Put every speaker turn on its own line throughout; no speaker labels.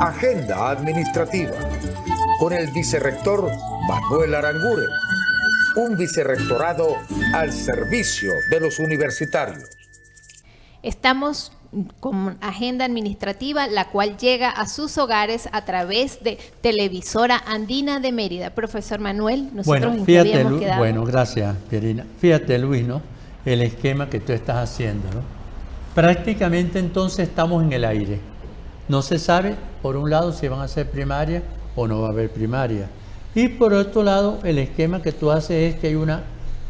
Agenda Administrativa, con el vicerrector Manuel Aranguren, un vicerrectorado al servicio de los universitarios.
Estamos con Agenda Administrativa, la cual llega a sus hogares a través de Televisora Andina de Mérida. Profesor Manuel, nosotros
bueno, fíjate,
habíamos quedado.
Bueno, gracias, Pierina. Fíjate, Luis, ¿no? El esquema que tú estás haciendo, ¿no? Prácticamente entonces estamos en el aire. No se sabe, por un lado, si van a ser primaria o no va a haber primaria. Y por otro lado, el esquema que tú haces es que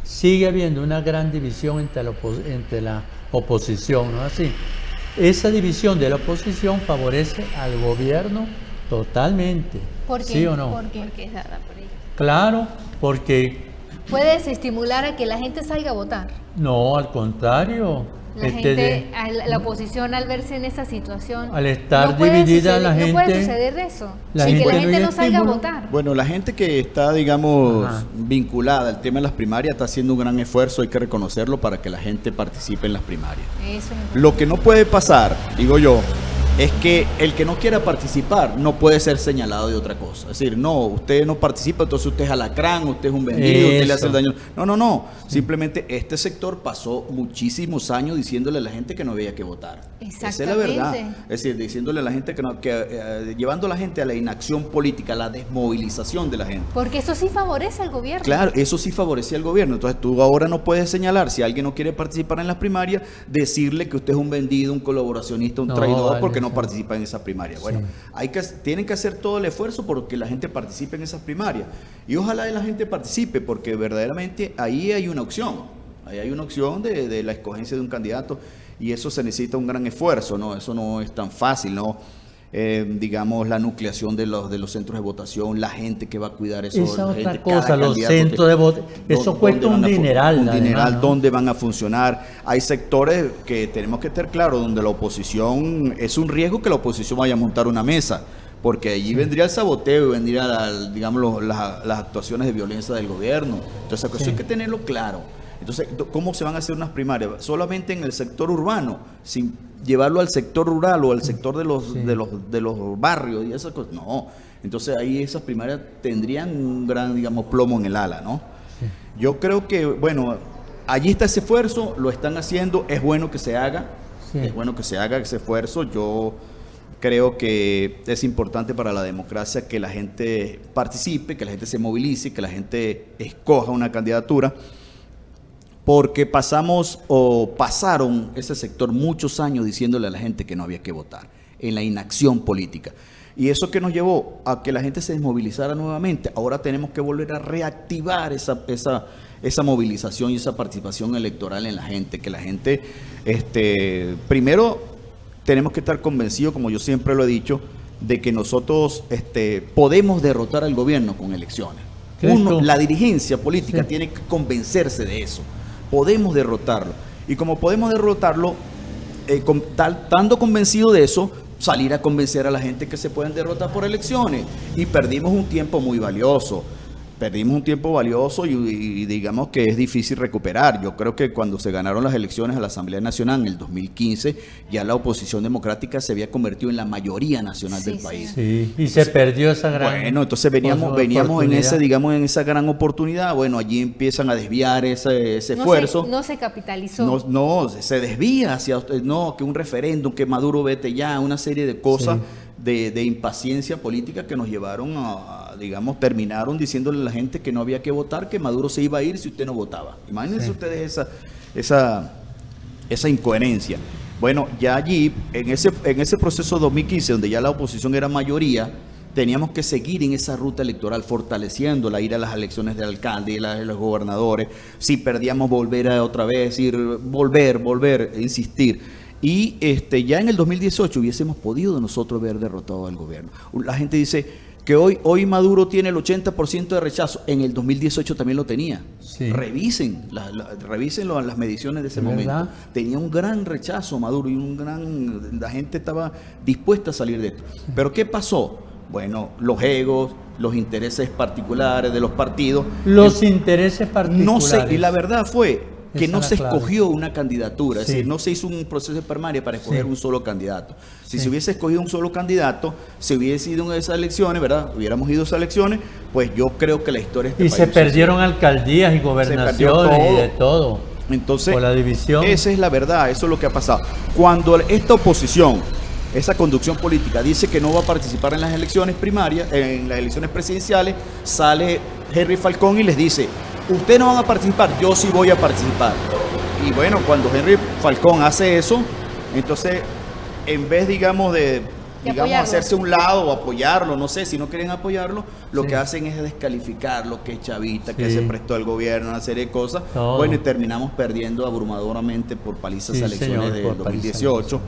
sigue habiendo una gran división entre la oposición, ¿no? Así. Esa división de la oposición favorece al gobierno totalmente.
¿Por qué?
¿Sí o no?
Porque es dada por ella.
Claro, porque...
¿Puede desestimular a que la gente salga a votar?
No, al contrario.
La oposición al verse en esa situación,
al estar dividida la gente,
no puede suceder eso, que la gente no salga a votar.
Bueno, la gente que está, digamos, vinculada al tema de las primarias está haciendo un gran esfuerzo, hay que reconocerlo, para que la gente participe en las primarias.
Eso
Lo que no puede pasar, digo yo, es que el que no quiera participar no puede ser señalado de otra cosa. Es decir, no, usted no participa, entonces usted es alacrán, usted es un vendido, usted le hace el daño. No. Simplemente este sector pasó muchísimos años diciéndole a la gente que no había que votar. Esa es la verdad. Es decir, diciéndole a la gente llevando a la gente a la inacción política, a la desmovilización de la gente.
Porque eso sí favorece al gobierno.
Claro, eso sí favorece al gobierno. Entonces tú ahora no puedes señalar, si alguien no quiere participar en las primarias, decirle que usted es un vendido, un colaboracionista, un traidor, porque no participa en esa primaria. Bueno, tienen que hacer todo el esfuerzo porque la gente participe en esas primarias. Y ojalá la gente participe, porque verdaderamente ahí hay una opción. Ahí hay una opción de la escogencia de un candidato, y eso se necesita un gran esfuerzo, ¿no? Eso no es tan fácil, ¿no? Digamos, la nucleación de los centros de votación, la gente que va a cuidar eso.
Esa otra cosa, los centros de votación, eso cuesta un dineral.
Un dineral, ¿dónde van a funcionar? Hay sectores que tenemos que estar claros, donde la oposición, es un riesgo que la oposición vaya a montar una mesa, porque allí vendría el saboteo y vendría, digamos, las actuaciones de violencia del gobierno. Entonces, eso hay que tenerlo claro. Entonces, ¿cómo se van a hacer unas primarias? Solamente en el sector urbano, sin llevarlo al sector rural o al sector de los barrios y esas cosas. No. Entonces ahí esas primarias tendrían un gran, digamos, plomo en el ala, ¿no? Sí. Yo creo que, bueno, allí está ese esfuerzo, lo están haciendo, es bueno que se haga, es bueno que se haga ese esfuerzo. Yo creo que es importante para la democracia que la gente participe, que la gente se movilice, que la gente escoja una candidatura. Porque pasaron ese sector muchos años diciéndole a la gente que no había que votar, en la inacción política. Y eso que nos llevó a que la gente se desmovilizara nuevamente. Ahora tenemos que volver a reactivar esa movilización y esa participación electoral en la gente. Que la gente, primero, tenemos que estar convencidos, como yo siempre lo he dicho, de que nosotros podemos derrotar al gobierno con elecciones. La dirigencia política tiene que convencerse de eso. Podemos derrotarlo. Y como podemos derrotarlo, estando convencido de eso, salir a convencer a la gente que se pueden derrotar por elecciones. Y perdimos un tiempo muy valioso. Y digamos que es difícil recuperar. Yo creo que cuando se ganaron las elecciones a la Asamblea Nacional en el 2015, ya la oposición democrática se había convertido en la mayoría nacional del país.
Sí, y se perdió esa gran
entonces veníamos en esa gran oportunidad. Bueno, allí empiezan a desviar ese esfuerzo.
No se capitalizó.
No, se desvía hacia, que un referéndum, que Maduro vete ya, una serie de cosas. De impaciencia política que nos llevaron terminaron diciéndole a la gente que no había que votar, que Maduro se iba a ir si usted no votaba. Imagínense ustedes esa incoherencia. Bueno, ya allí, en ese proceso 2015, donde ya la oposición era mayoría, teníamos que seguir en esa ruta electoral, fortaleciéndola, ir a las elecciones de alcalde y de los gobernadores. Si perdíamos, volver a otra vez, volver, insistir. Y ya en el 2018 hubiésemos podido nosotros haber derrotado al gobierno. La gente dice que hoy Maduro tiene el 80% de rechazo. En el 2018 también lo tenía. Sí. Revisen las mediciones de ese momento. ¿Verdad? Tenía un gran rechazo Maduro y la gente estaba dispuesta a salir de esto. Pero ¿qué pasó? Bueno, los egos, los intereses particulares de los partidos.
Los intereses particulares.
No sé, y la verdad fue que
Esa
no
es
se
la clave.
escogió una candidatura, es
Sí.
decir, no se hizo un proceso de primaria para escoger
Sí.
un solo candidato. Si
Sí.
se hubiese escogido un solo candidato, se hubiese ido en esas elecciones, ¿verdad? Hubiéramos ido a esas elecciones, pues yo creo que la historia de
Y
este
se
país
perdieron alcaldías y gobernaciones
todo.
y de todo.
Entonces,
por la división.
esa es la verdad, eso es lo que ha pasado. Cuando esta oposición, esa conducción política dice que no va a participar en las elecciones primarias, en las elecciones presidenciales, sale Henry Falcón y les dice, ustedes no van a participar, yo sí voy a participar. Y bueno, cuando Henry Falcón hace eso, entonces, en vez, digamos, de
apoyarlo.
hacerse a un lado o apoyarlo, no sé, si no quieren apoyarlo, lo
Sí.
que hacen es descalificar lo que es chavista, que
Sí.
se prestó al gobierno, una serie de cosas.
Todo.
Bueno, y terminamos perdiendo abrumadoramente por palizas
Sí,
elecciones
señor,
de
por palizas
2018.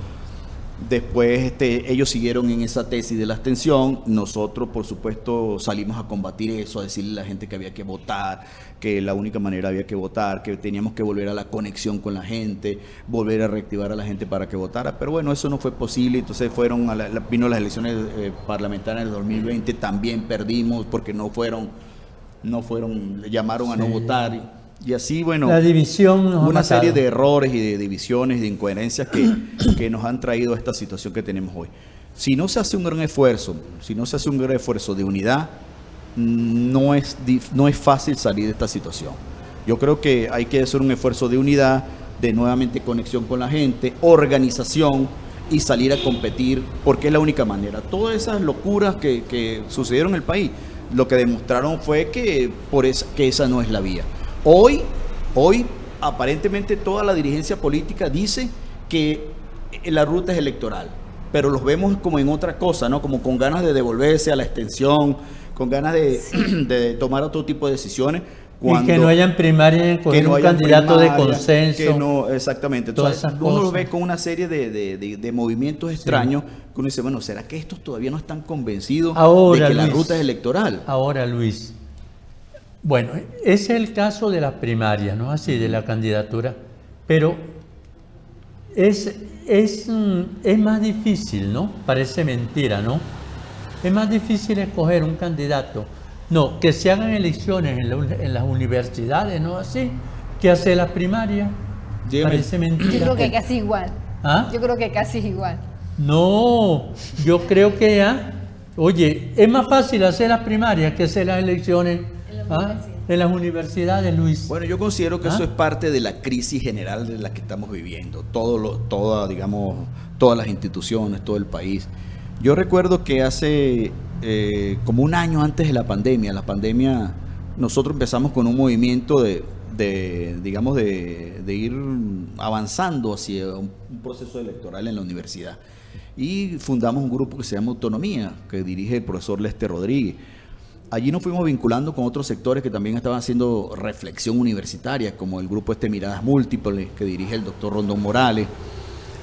Después ellos siguieron en esa tesis de la abstención. Nosotros, por supuesto, salimos a combatir eso, a decirle a la gente que había que votar, que la única manera había que votar, que teníamos que volver a la conexión con la gente, volver a reactivar a la gente para que votara. Pero bueno, eso no fue posible. Entonces vino las elecciones parlamentarias del 2020, también perdimos porque no fueron, llamaron a no
Sí.
votar. Y así, bueno,
La división nos ha
una serie
matado.
de errores y de divisiones, de incoherencias que nos han traído a esta situación que tenemos hoy. Si no se hace un gran esfuerzo, de unidad, no es fácil salir de esta situación. Yo creo que hay que hacer un esfuerzo de unidad, de nuevamente conexión con la gente, organización y salir a competir, porque es la única manera. Todas esas locuras que sucedieron en el país, lo que demostraron fue que esa no es la vía. Hoy, aparentemente toda la dirigencia política dice que la ruta es electoral, pero los vemos como en otra cosa, ¿no? Como con ganas de devolverse a la extensión, con ganas de tomar otro tipo de decisiones.
Y que no hayan primarias con un
hayan
candidato de
primarias,
consenso.
que no, exactamente.
Todas
Entonces,
esas
uno lo
cosas.
ve con una serie de movimientos extraños que uno dice, bueno, ¿será que estos todavía no están convencidos
Ahora,
de que la
Luis.
ruta es electoral?
Ahora, Luis, bueno, ese es el caso de las primarias, ¿no? Así, de la candidatura. Pero es más difícil, ¿no? Parece mentira, ¿no? Es más difícil escoger un candidato. No, que se hagan elecciones en las universidades, ¿no? Así, que hacer las primarias.
Dígame.
Parece mentira.
Yo creo que casi igual.
¿Ah?
Yo creo que casi igual.
No, yo creo que oye, es más fácil hacer las primarias que hacer las elecciones en las universidades, Luis.
Bueno, yo considero que eso es parte de la crisis general de la que estamos viviendo. Todas las instituciones, todo el país. Yo recuerdo que hace como un año antes de la pandemia, nosotros empezamos con un movimiento de ir avanzando hacia un proceso electoral en la universidad. Y fundamos un grupo que se llama Autonomía, que dirige el profesor Lester Rodríguez. Allí nos fuimos vinculando con otros sectores que también estaban haciendo reflexión universitaria, como el grupo Miradas Múltiples, que dirige el doctor Rondón Morales,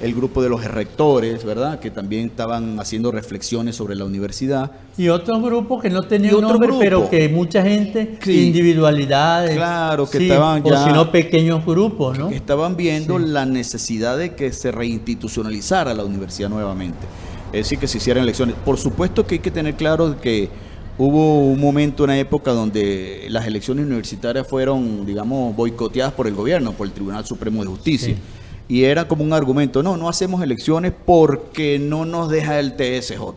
el grupo de los rectores, ¿verdad?, que también estaban haciendo reflexiones sobre la universidad.
Y otros grupos que no
Y
tenían
otro
nombre,
grupo.
pero que mucha gente,
Sí.
individualidades.
Claro, que
sí,
estaban
o
ya-
si no, pequeños grupos, ¿no?
Que estaban viendo
Sí.
la necesidad de que se reinstitucionalizara la universidad nuevamente. Es decir, que se hicieran elecciones. Por supuesto que hay que tener claro que hubo un momento, una época donde las elecciones universitarias fueron, digamos, boicoteadas por el gobierno, por el Tribunal Supremo de Justicia.
Sí.
Y era como un argumento, no hacemos elecciones porque no nos deja el TSJ.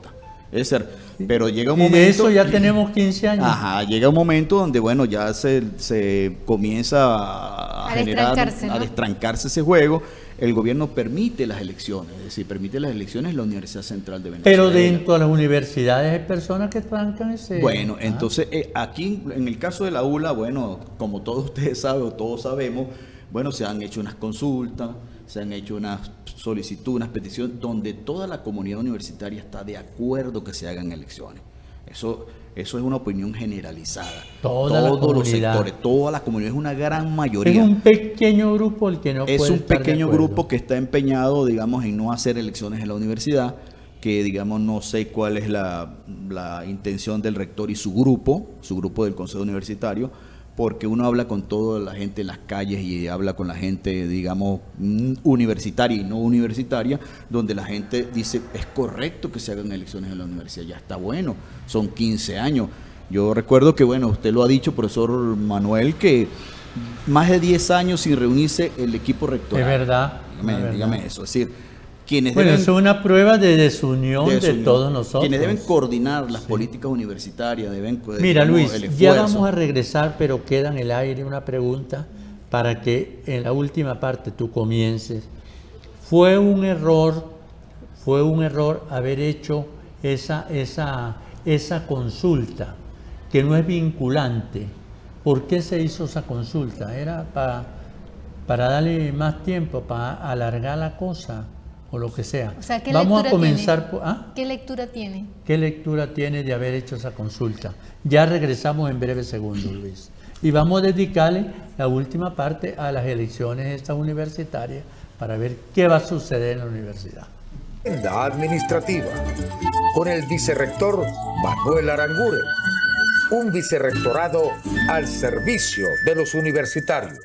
Es decir, pero llega un
Y
momento...
de eso ya tenemos 15 años.
Ajá, llega un momento donde, bueno, ya se comienza a generar,
destrancarse, ¿no?
a destrancarse ese juego. El gobierno permite las elecciones, es decir, permite las elecciones en la Universidad Central de Venezuela.
Pero dentro de las universidades hay personas que trancan ese.
Bueno, entonces aquí en el caso de la ULA, bueno, como todos ustedes saben o todos sabemos, bueno, se han hecho unas consultas, se han hecho unas solicitudes, unas peticiones, donde toda la comunidad universitaria está de acuerdo que se hagan elecciones. Eso es una opinión generalizada.
Toda la
Todos los
comunidad.
sectores, toda la comunidad, es una gran mayoría.
Es un pequeño grupo el que no
Es
puede
un
estar de
pequeño
acuerdo.
grupo que está empeñado, digamos, en no hacer elecciones en la universidad, que, digamos, no sé cuál es la intención del rector y su grupo del Consejo Universitario, porque uno habla con toda la gente en las calles y habla con la gente, digamos, universitaria y no universitaria, donde la gente dice, es correcto que se hagan elecciones en la universidad, ya está bueno, son 15 años. Yo recuerdo que, bueno, usted lo ha dicho, profesor Manuel, que más de 10 años sin reunirse el equipo rectoral.
Es verdad.
Dígame eso. Es decir, quienes
Bueno,
deben,
eso es una prueba de desunión de todos nosotros.
quienes deben coordinar las políticas universitarias, deben
Mira,
digamos,
Luis,
el
ya
esfuerzo.
vamos a regresar, pero queda en el aire una pregunta para que en la última parte tú comiences. Fue un error haber hecho esa consulta, que no es vinculante. ¿Por qué se hizo esa consulta? ¿Era para darle más tiempo, para alargar la cosa o lo que sea?
O sea, ¿qué
Vamos a
lectura
comenzar
tiene?
por...
¿Qué lectura tiene?
¿Qué lectura tiene de haber hecho esa consulta? Ya regresamos en breve segundo, Luis. Y vamos a dedicarle la última parte a las elecciones estas universitarias para ver qué va a suceder en la universidad.
Agenda administrativa con el vicerrector Manuel Aranguren. Un vicerrectorado al servicio de los universitarios.